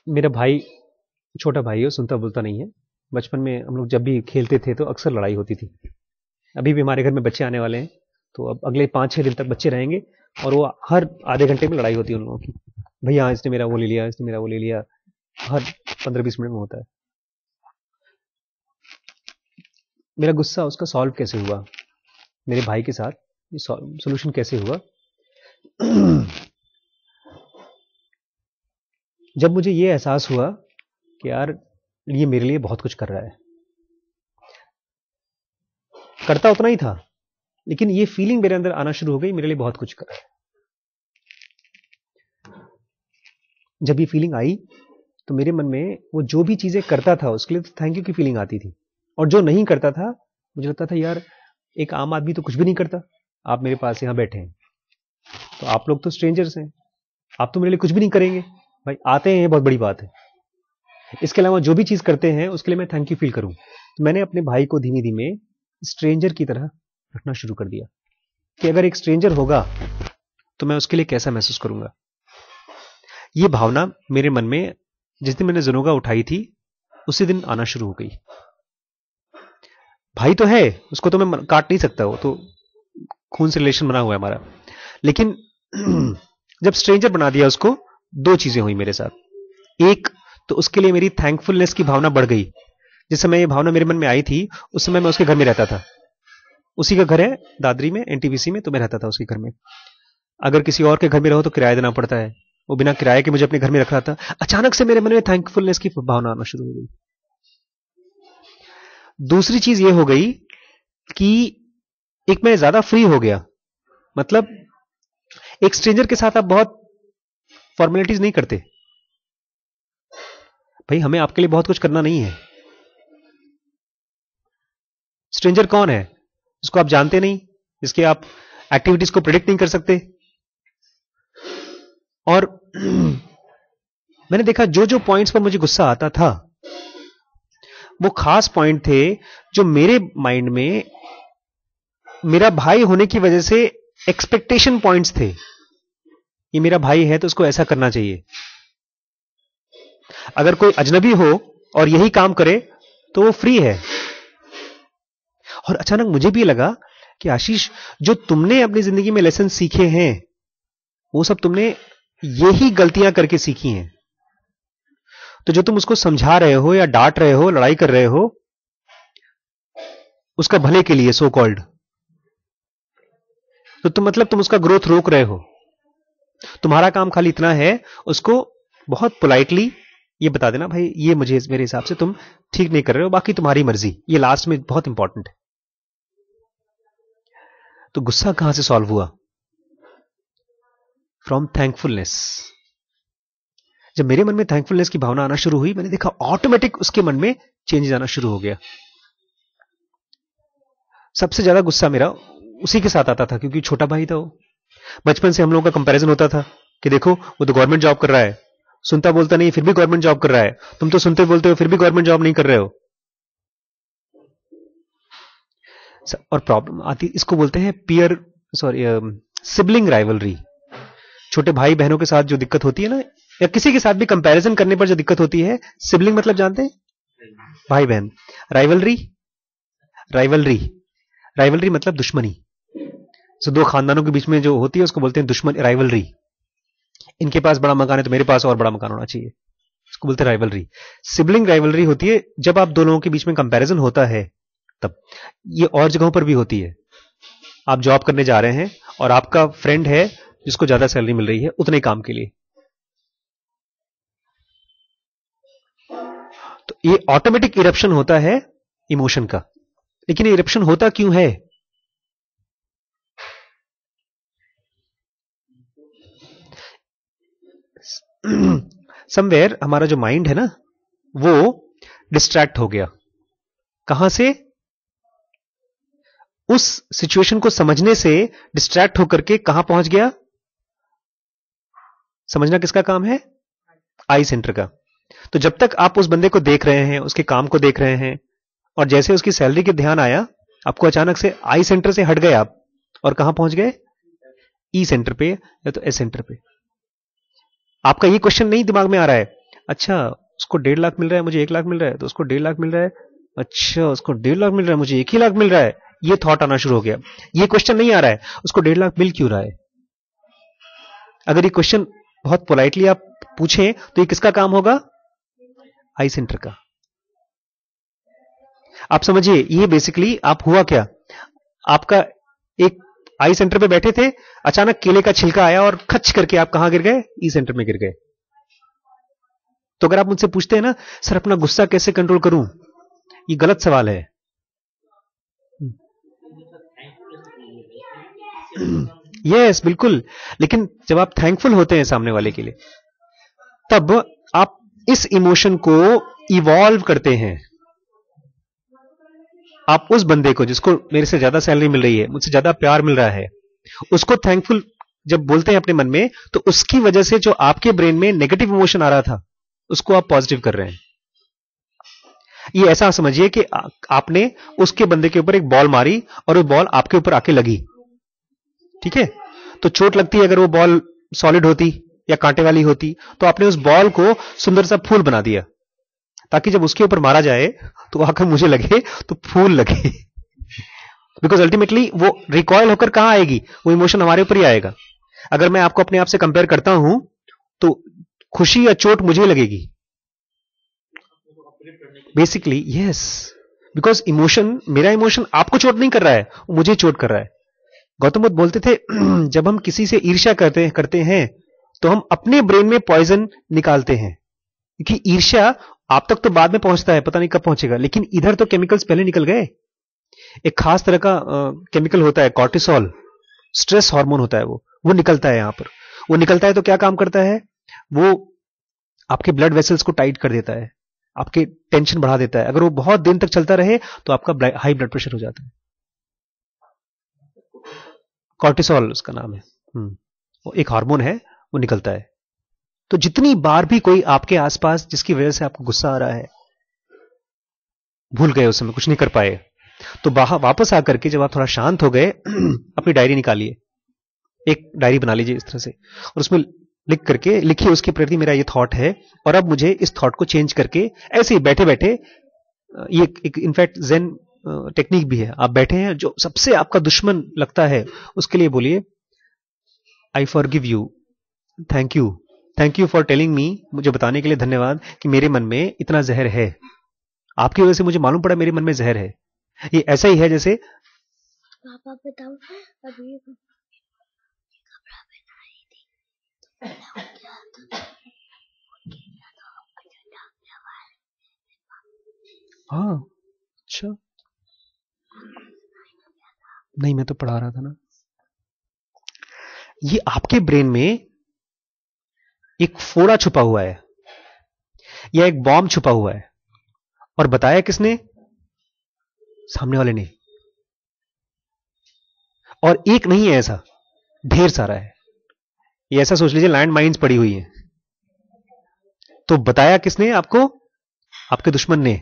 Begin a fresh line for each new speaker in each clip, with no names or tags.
मेरा भाई छोटा भाई है, सुनता बोलता नहीं है। बचपन में हम लोग जब भी खेलते थे तो अक्सर लड़ाई होती थी। अभी भी हमारे घर में बच्चे आने वाले हैं, तो अब अगले 5-6 दिन तक बच्चे रहेंगे और वो हर आधे घंटे में लड़ाई होती है उन लोगों की। भैया इसने मेरा वो ले लिया, इसने मेरा वो ले लिया। हर 15-20 मिनट में होता है। मेरा गुस्सा उसका सॉल्व कैसे हुआ मेरे भाई के साथ, ये सोल्यूशन कैसे हुआ? जब मुझे ये एहसास हुआ कि यार ये मेरे लिए बहुत कुछ कर रहा है। करता उतना ही था, लेकिन ये फीलिंग मेरे अंदर आना शुरू हो गई, मेरे लिए बहुत कुछ कर रहा है। जब ये फीलिंग आई तो मेरे मन में वो जो भी चीजें करता था उसके लिए तो थैंक यू की फीलिंग आती थी, और जो नहीं करता था मुझे लगता था यार एक आम आदमी तो कुछ भी नहीं करता, आप मेरे पास यहां बैठे हैं तो आप लोग तो स्ट्रेंजर्स हैं, आप तो मेरे लिए कुछ भी नहीं करेंगे। भाई आते हैं, ये बहुत बड़ी बात है। इसके अलावा जो भी चीज करते हैं उसके लिए मैं थैंक यू फील करूं। तो मैंने अपने भाई को धीमे धीमे स्ट्रेंजर की तरह रखना शुरू कर दिया कि अगर एक स्ट्रेंजर होगा तो मैं उसके लिए कैसा महसूस करूंगा। ये भावना मेरे मन में जिस दिन मैंने ज़नोगा उठाई थी उसी दिन आना शुरू हो गई। भाई तो है, उसको तो मैं काट नहीं सकता, वो तो खून से रिलेशन बना हुआ है हमारा। लेकिन जब स्ट्रेंजर बना दिया उसको, दो चीजें हुई मेरे साथ। एक तो उसके लिए मेरी थैंकफुलनेस की भावना बढ़ गई। जिस समय ये भावना मेरे मन में आई थी उस समय मैं उसके घर में रहता था। उसी का घर है दादरी में, एनटीपीसी में, तो मैं रहता था उसके घर में। अगर किसी और के घर में रहो तो किराया देना पड़ता है, वो बिना किराए के मुझे अपने घर में रख रहा था। अचानक से मेरे मन में थैंकफुलनेस की भावना आना शुरू हो गई। दूसरी चीज ये हो गई कि एक मैं ज्यादा फ्री हो गया। मतलब एक स्ट्रेंजर के साथ आप बहुत फॉर्मेलिटीज नहीं करते। भाई हमें आपके लिए बहुत कुछ करना नहीं है। स्ट्रेंजर कौन है? जिसको आप जानते नहीं, जिसके आप एक्टिविटीज को प्रेडिक्ट नहीं कर सकते। और मैंने देखा जो जो पॉइंट्स पर मुझे गुस्सा आता था वो खास पॉइंट थे जो मेरे माइंड में मेरा भाई होने की वजह से एक्सपेक्टेशन पॉइंट्स थे। ये मेरा भाई है तो उसको ऐसा करना चाहिए। अगर कोई अजनबी हो और यही काम करे तो वो फ्री है। और अचानक मुझे भी लगा कि आशीष, जो तुमने अपनी जिंदगी में लेसन सीखे हैं वो सब तुमने यही गलतियां करके सीखी हैं। तो जो तुम उसको समझा रहे हो या डांट रहे हो, लड़ाई कर रहे हो, उसका भले के लिए सो कॉल्ड, तो तुम मतलब तुम उसका ग्रोथ रोक रहे हो। तुम्हारा काम खाली इतना है, उसको बहुत पोलाइटली ये बता देना, भाई ये मुझे मेरे हिसाब से तुम ठीक नहीं कर रहे हो, बाकी तुम्हारी मर्जी। ये लास्ट में बहुत इंपॉर्टेंट है। तो गुस्सा कहां से सॉल्व हुआ? From thankfulness. जब मेरे मन में थैंकफुलनेस की भावना आना शुरू हुई, मैंने देखा ऑटोमेटिक उसके मन में चेंज आना शुरू हो गया। सबसे ज्यादा गुस्सा मेरा उसी के साथ आता था क्योंकि छोटा भाई था वो। बचपन से हम लोगों का कंपैरिजन होता था कि देखो वो तो गवर्नमेंट जॉब कर रहा है, सुनता बोलता नहीं फिर भी गवर्नमेंट जॉब कर रहा है, तुम तो सुनते बोलते हो फिर भी गवर्नमेंट जॉब नहीं कर रहे हो। और प्रॉब्लम आती, इसको बोलते हैं पियर सॉरी सिबलिंग राइवलरी। छोटे भाई बहनों के साथ जो दिक्कत होती है ना, या किसी के साथ भी कंपैरिजन करने पर जो दिक्कत होती है। सिबलिंग मतलब जानते हैं? भाई बहन। राइवलरी, राइवलरी राइवलरी मतलब दुश्मनी। तो दो खानदानों के बीच में जो होती है उसको बोलते हैं दुश्मन, राइवलरी। इनके पास बड़ा मकान है तो मेरे पास और बड़ा मकान होना चाहिए, इसको बोलते हैं राइवलरी। सिबलिंग राइवलरी होती है जब आप दो लोगों के बीच में कंपैरिजन होता है तब। ये और जगहों पर भी होती है। आप जॉब करने जा रहे हैं और आपका फ्रेंड है जिसको ज्यादा सैलरी मिल रही है उतने काम के लिए, तो ये ऑटोमेटिक इरप्शन होता है इमोशन का। लेकिन ये इरप्शन होता क्यों है? समवेयर हमारा जो माइंड है ना वो डिस्ट्रैक्ट हो गया। कहां से? उस सिचुएशन को समझने से डिस्ट्रैक्ट होकर के कहां पहुंच गया? समझना किसका काम है? आई सेंटर का। तो जब तक आप उस बंदे को देख रहे हैं, उसके काम को देख रहे हैं, और जैसे उसकी सैलरी के ध्यान आया, आपको अचानक से आई सेंटर से हट गए आप और कहां पहुंच गए? ई सेंटर पे या तो एस सेंटर पे। आपका ये क्वेश्चन नहीं दिमाग में आ रहा है, अच्छा उसको 1.5 लाख मिल रहा है, मुझे 1 लाख मिल रहा है, तो उसको 1.5 लाख मिल रहा है, अच्छा उसको 1.5 लाख मिल रहा है, मुझे 1 ही लाख मिल रहा है। ये थॉट आना शुरू हो गया। ये क्वेश्चन नहीं आ रहा है उसको 1.5 लाख मिल क्यों रहा है। अगर ये क्वेश्चन बहुत पोलाइटली आप पूछें तो ये किसका काम होगा, आई सेंटर का। आप समझिए ये बेसिकली आप हुआ क्या, आपका एक आई सेंटर पे बैठे थे, अचानक केले का छिलका आया और खच करके आप कहां गिर गए, ई सेंटर में गिर गए। तो अगर आप मुझसे पूछते हैं ना सर अपना गुस्सा कैसे कंट्रोल करूं, ये गलत सवाल है। यस बिल्कुल, लेकिन जब आप थैंकफुल होते हैं सामने वाले के लिए, तब आप इस इमोशन को इवॉल्व करते हैं। आप उस बंदे को जिसको मेरे से ज्यादा सैलरी मिल रही है, मुझसे ज्यादा प्यार मिल रहा है, उसको थैंकफुल जब बोलते हैं अपने मन में, तो उसकी वजह से जो आपके ब्रेन में नेगेटिव इमोशन आ रहा था उसको आप पॉजिटिव कर रहे हैं। ये ऐसा समझिए कि आपने उसके बंदे के ऊपर एक बॉल मारी और वो बॉल आपके ऊपर आके लगी, ठीक है, तो चोट लगती है। अगर वो बॉल सॉलिड होती या कांटे वाली होती तो आपने उस बॉल को सुंदर सा फूल बना दिया, ताकि जब उसके ऊपर मारा जाए तो आकर मुझे लगे तो फूल लगे। बिकॉज अल्टीमेटली वो रिकॉयल होकर कहां आएगी, वो इमोशन हमारे ऊपर ही आएगा। अगर मैं आपको अपने आप से कंपेयर करता हूं तो खुशी या चोट मुझे लगेगी बेसिकली। यस, बिकॉज इमोशन, मेरा इमोशन आपको चोट नहीं कर रहा है, वो मुझे चोट कर रहा है। गौतम बुद्ध बोलते थे जब हम किसी से ईर्ष्या करते हैं तो हम अपने ब्रेन में पॉइजन निकालते हैं, क्योंकि ईर्ष्या आप तक तो बाद में पहुंचता है, पता नहीं कब पहुंचेगा, लेकिन इधर तो केमिकल्स पहले निकल गए। एक खास तरह का केमिकल होता है कॉर्टिसोल, स्ट्रेस हार्मोन होता है, वो निकलता है यहां पर। वो निकलता है तो क्या काम करता है, वो आपके ब्लड वेसल्स को टाइट कर देता है, आपके टेंशन बढ़ा देता है। अगर वो बहुत दिन तक चलता रहे तो आपका हाई ब्लड प्रेशर हो जाता है। कॉर्टिसोल उसका नाम है। वो एक हार्मोन है, वो निकलता है। तो जितनी बार भी कोई आपके आसपास जिसकी वजह से आपको गुस्सा आ रहा है, भूल गए उस समय, कुछ नहीं कर पाए, तो वापस आकर के जब आप थोड़ा शांत हो गए अपनी डायरी निकालिए, एक डायरी बना लीजिए इस तरह से, और उसमें लिख करके लिखिए उसके प्रति मेरा ये थॉट है और अब मुझे इस थॉट को चेंज करके, ऐसे ही बैठे बैठे, ये एक इनफैक्ट जेन टेक्निक भी है। आप बैठे हैं, जो सबसे आपका दुश्मन लगता है उसके लिए बोलिए I forgive you, thank you for telling me, मुझे बताने के लिए धन्यवाद कि मेरे मन में इतना जहर है, आपकी वजह से मुझे मालूम पड़ा मेरे मन में जहर है। ये ऐसा ही है जैसे
पापा बताओ अभी
हाँ अच्छा, नहीं मैं तो पढ़ा रहा था ना। ये आपके ब्रेन में एक फोड़ा छुपा हुआ है या एक बॉम्ब छुपा हुआ है, और बताया किसने, सामने वाले ने। और एक नहीं है ऐसा, ढेर सारा है। ये ऐसा सोच लीजिए लैंड माइन्स पड़ी हुई है। तो बताया किसने आपको, आपके दुश्मन ने।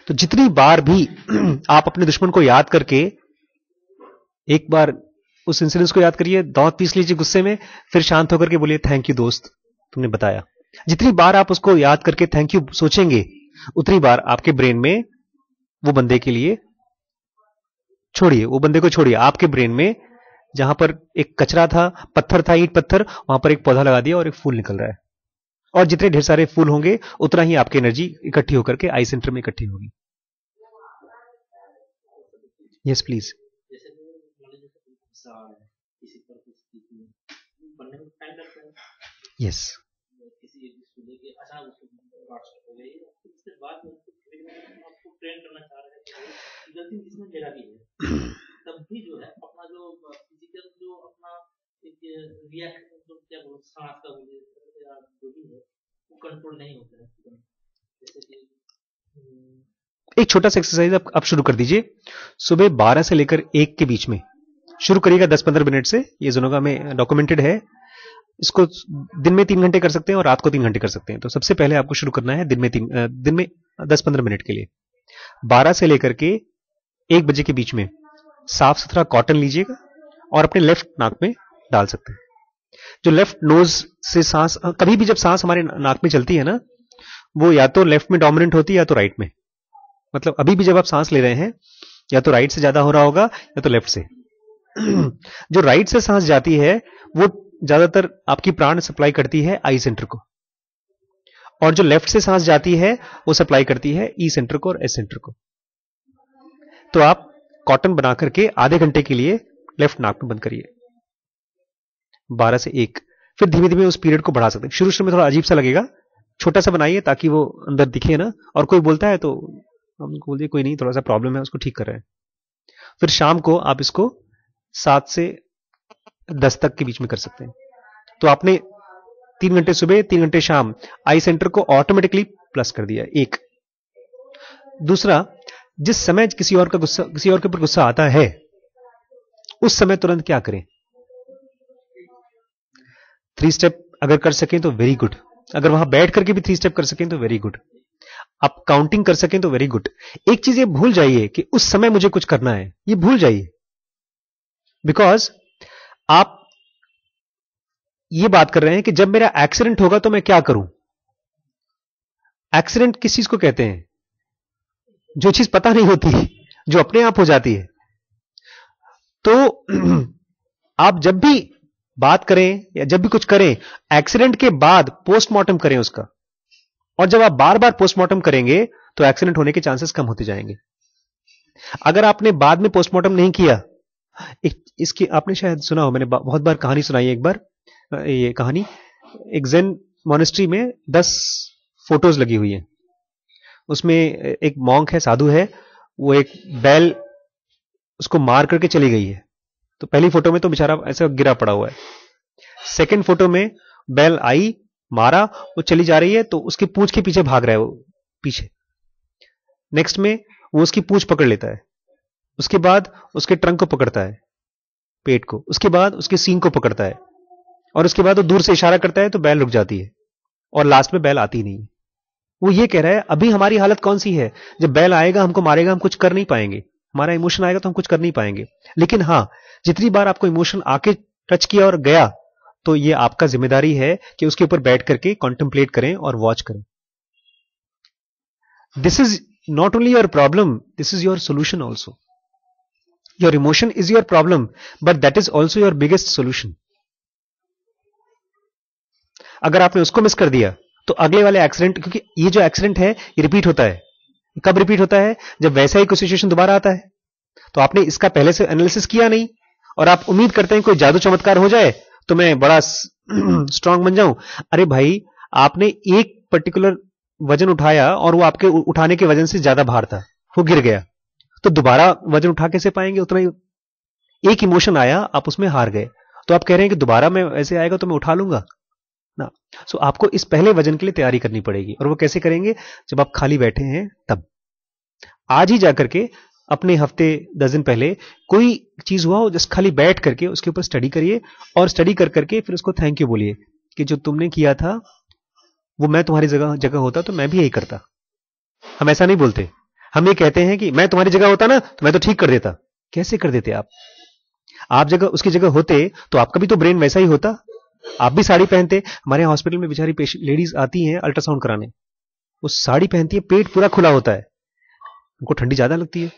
तो जितनी बार भी आप अपने दुश्मन को याद करके, एक बार उस इंसिडेंस को याद करिए, दांत पीस लीजिए गुस्से में, फिर शांत होकर के बोलिए थैंक यू दोस्त, तुमने बताया। जितनी बार आप उसको याद करके थैंक यू सोचेंगे, उतनी बार आपके ब्रेन में वो बंदे के लिए, छोड़िए वो बंदे को, छोड़िए, आपके ब्रेन में जहां पर एक कचरा था, पत्थर था, ईंट पत्थर, वहां पर एक पौधा लगा दिया और एक फूल निकल रहा है। और जितने ढेर सारे फूल होंगे उतना ही आपकी एनर्जी इकट्ठी होकर के आई सेंटर में इकट्ठी होगी। Yes please. यस
तब भी जो है अपना जो फिजिकल जो अपना एक रिएक्शन जो क्या बोलते सांस का जो भी है वो कंट्रोल नहीं होता है। जैसे कि
एक छोटा सा एक्सरसाइज आप शुरू कर दीजिए, सुबह 12 से लेकर 1 के बीच में शुरू करिएगा, 10-15 मिनट से। ये जोनोगा में डॉक्यूमेंटेड है। इसको दिन में 3 घंटे कर सकते हैं और रात को 3 घंटे कर सकते हैं। तो सबसे पहले आपको शुरू करना है दिन में 10-15 मिनट के लिए, 12 से लेकर के 1 बजे के बीच में। साफ सुथरा कॉटन लीजिएगा और अपने लेफ्ट नाक में डाल सकते हैं। जो लेफ्ट नोज से सांस, कभी भी जब सांस हमारे नाक में चलती है ना, वो या तो लेफ्ट में डोमिनेंट होती है या तो राइट में। मतलब अभी भी जब आप सांस ले रहे हैं, या तो राइट से ज्यादा हो रहा होगा या तो लेफ्ट से। जो राइट से सांस जाती है वो ज्यादातर आपकी प्राण सप्लाई करती है आई सेंटर को, और जो लेफ्ट से सांस जाती है वो सप्लाई करती है ई सेंटर को और एस सेंटर को। तो आप कॉटन बना करके आधे घंटे के लिए लेफ्ट नाक में बंद करिए, 12 से 1। फिर धीमे धीमे उस पीरियड को बढ़ा सकते हैं। शुरू शुरू में थोड़ा अजीब सा लगेगा, छोटा सा बनाइए ताकि वो अंदर दिखे ना, और कोई बोलता है तो हम उनको बोल दिए कोई नहीं, थोड़ा सा प्रॉब्लम है, उसको ठीक कर रहे हैं। फिर शाम को आप इसको 7 से 10 तक के बीच में कर सकते हैं। तो आपने 3 घंटे सुबह 3 घंटे शाम आई सेंटर को ऑटोमेटिकली प्लस कर दिया। एक दूसरा, जिस समय किसी और के ऊपर गुस्सा आता है, उस समय तुरंत क्या करें? 3 स्टेप अगर कर सकें तो वेरी गुड। अगर वहां बैठ करके भी 3 स्टेप कर सकें तो वेरी गुड। आप काउंटिंग कर सकें तो वेरी गुड। एक चीज ये भूल जाइए कि उस समय मुझे कुछ करना है, ये भूल जाइए। बिकॉज आप ये बात कर रहे हैं कि जब मेरा एक्सीडेंट होगा तो मैं क्या करूं। एक्सीडेंट किस चीज को कहते हैं? जो चीज पता नहीं होती, जो अपने आप हो जाती है। तो आप जब भी बात करें या जब भी कुछ करें, एक्सीडेंट के बाद पोस्टमार्टम करें उसका। और जब आप बार बार पोस्टमार्टम करेंगे तो एक्सीडेंट होने के चांसेस कम होते जाएंगे। अगर आपने बाद में पोस्टमार्टम नहीं किया, इसकी आपने शायद सुना हो, मैंने बहुत बार कहानी सुनाई है। एक बार ये कहानी, एक ज़ेन मॉनेस्ट्री में 10 फोटोज लगी हुई हैं। उसमें एक मॉन्क है, साधु है, वो एक बैल उसको मार करके चली गई है। तो पहली फोटो में तो बेचारा ऐसा गिरा पड़ा हुआ है। सेकंड फोटो में बैल आई, मारा, वो चली जा रही है तो उसकी पूंछ के पीछे भाग रहा है वो पीछे। नेक्स्ट में वो उसकी पूंछ पकड़ लेता है, उसके बाद उसके ट्रंक को पकड़ता है, पेट को, उसके बाद उसके सींग को पकड़ता है, और उसके बाद वो दूर से इशारा करता है तो बैल रुक जाती है, और लास्ट में बैल आती नहीं। वो ये कह रहा है अभी हमारी हालत कौन सी है? जब बैल आएगा हमको मारेगा, हम कुछ कर नहीं पाएंगे। हमारा इमोशन आएगा तो हम कुछ कर नहीं पाएंगे। लेकिन हां, जितनी बार आपको इमोशन आके टच किया और गया, तो ये आपका जिम्मेदारी है कि उसके ऊपर बैठ करके कॉन्टेम्पलेट करें और वॉच करें। This is not only your problem, this is your solution also. Your emotion is your problem, but that is also your biggest solution. अगर आपने उसको मिस कर दिया तो अगले वाले एक्सीडेंट, क्योंकि ये जो एक्सीडेंट है ये रिपीट होता है। कब रिपीट होता है? जब वैसा ही कोई सिचुएशन दोबारा आता है। तो आपने इसका पहले से एनालिसिस किया नहीं, और आप उम्मीद करते हैं कोई जादू चमत्कार हो जाए तो मैं बड़ा स्ट्रांग बन जाऊं। अरे भाई, आपने एक पर्टिकुलर वजन उठाया और वो आपके उठाने के वजन से ज्यादा भार था, वो गिर गया, तो दोबारा वजन उठा कैसे पाएंगे? उतना ही एक इमोशन आया, आप उसमें हार गए, तो आप कह रहे हैं कि दोबारा मैं ऐसे आएगा तो मैं उठा लूंगा ना। सो आपको इस पहले वजन के लिए तैयारी करनी पड़ेगी। और वो कैसे करेंगे? जब आप खाली बैठे हैं तब। आज ही जाकर के अपने हफ्ते 10 दिन पहले कोई चीज हुआ हो, जस्ट खाली बैठ करके उसके ऊपर स्टडी करिए, और स्टडी कर करके फिर उसको थैंक यू बोलिए कि जो तुमने किया था वो मैं तुम्हारी जगह होता तो मैं भी यही करता। हम ऐसा नहीं बोलते, हम ये कहते हैं कि मैं तुम्हारी जगह होता ना तो मैं तो ठीक कर देता। कैसे कर देते आप? आप जगह उसकी जगह होते तो आपका भी तो ब्रेन वैसा ही होता, आप भी साड़ी पहनते। हमारे हॉस्पिटल में बेचारी लेडीज आती हैं अल्ट्रासाउंड कराने, वो साड़ी पहनती है, पेट पूरा खुला होता है, उनको ठंडी ज्यादा लगती है।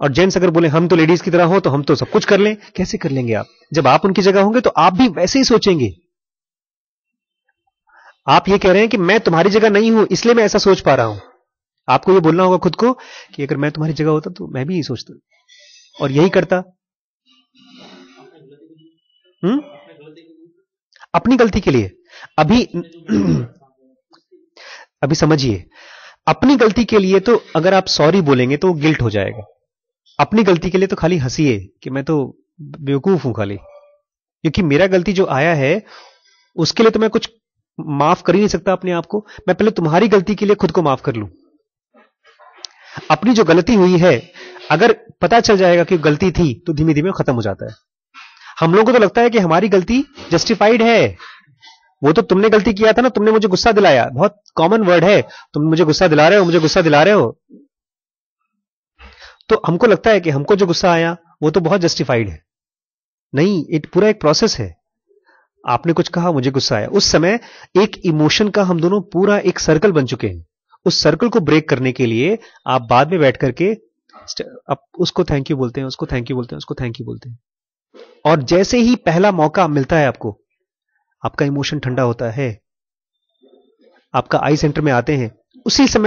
और जेंट्स अगर बोले हम तो लेडीज की तरह हो तो हम तो सब कुछ कर लें, कैसे कर लेंगे आप? जब आप उनकी जगह होंगे तो आप भी वैसे ही सोचेंगे। आप ये कह रहे हैं कि मैं तुम्हारी जगह नहीं हूं इसलिए मैं ऐसा सोच पा रहा हूं। आपको ये बोलना होगा खुद को कि अगर मैं तुम्हारी जगह होता तो मैं भी यही सोचता और यही करता। अपनी गलती के लिए अभी समझिए, अपनी गलती के लिए तो अगर आप सॉरी बोलेंगे तो गिल्ट हो जाएगा। अपनी गलती के लिए तो खाली हंसिए कि मैं तो बेवकूफ हूं खाली, क्योंकि मेरा गलती जो आया है उसके लिए तो मैं कुछ माफ कर ही नहीं सकता अपने आप को। मैं पहले तुम्हारी गलती के लिए खुद को माफ कर लूं। अपनी जो गलती हुई है अगर पता चल जाएगा कि गलती थी तो धीमे धीमे खत्म हो जाता है। हम लोगों को तो लगता है कि हमारी गलती जस्टिफाइड है, वो तो तुमने गलती किया था ना, तुमने मुझे गुस्सा दिलाया, बहुत कॉमन वर्ड है, तुम मुझे गुस्सा दिला रहे हो, मुझे गुस्सा दिला रहे हो। तो हमको लगता है कि हमको जो गुस्सा आया वो तो बहुत जस्टिफाइड है। नहीं, पूरा एक प्रोसेस है। आपने कुछ कहा, मुझे गुस्सा आया, उस समय एक इमोशन का हम दोनों पूरा एक सर्कल बन चुके हैं। उस सर्कल को ब्रेक करने के लिए आप बाद में बैठ करके आप उसको थैंक यू बोलते हैं, उसको थैंक यू बोलते हैं, उसको थैंक यू बोलते हैं, और जैसे ही पहला मौका मिलता है आपको, आपका इमोशन ठंडा होता है, आपका आई सेंटर में आते हैं, उसी समय